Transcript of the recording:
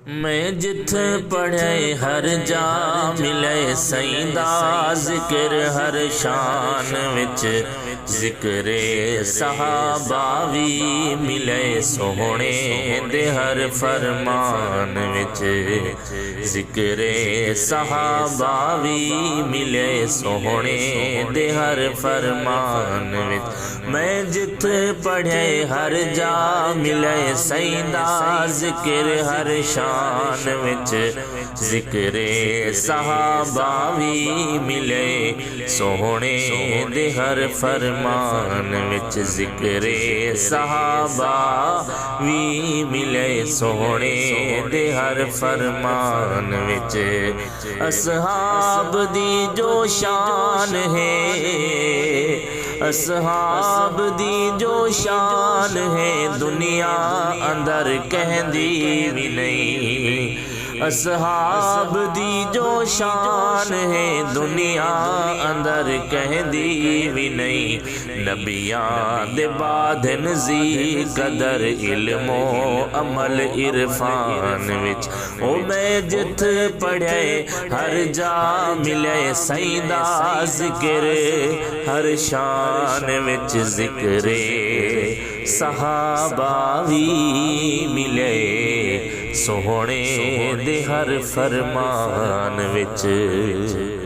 मैं जिथे पढ़े हर जा मिले सईदा जिक्र हर शान विच जिक्रे सहाबा भी मिले सोहणे दे हर फरमान विच जिक्रे सहाबा भी मिले सोहणे दे हर फरमान विच मैं जिथे पढ़े हर जा मिले सईदा जिक्र हर शान विच जिक्रे सहाबा भी मिले सोहणे दे हर फरमान विच जिक्रे सहाबा भी मिले सोहणे दे हर फरमान विच असहाब दी जो शान है असहाब दी जो शान है दुनिया अंदर कहंदी भी नहीं असहाब दी जो शान है दुनिया अंदर कहंदी भी नहीं नबियां दे बाद नज़ी कदर इल्मो अमल इरफान विच ओ मैं जिथ पढ़े हर जा मिले सईदा जिक्र हर शान विच जिक्रे सहाबा भी मिले सोहणे दे हर फरमान विच।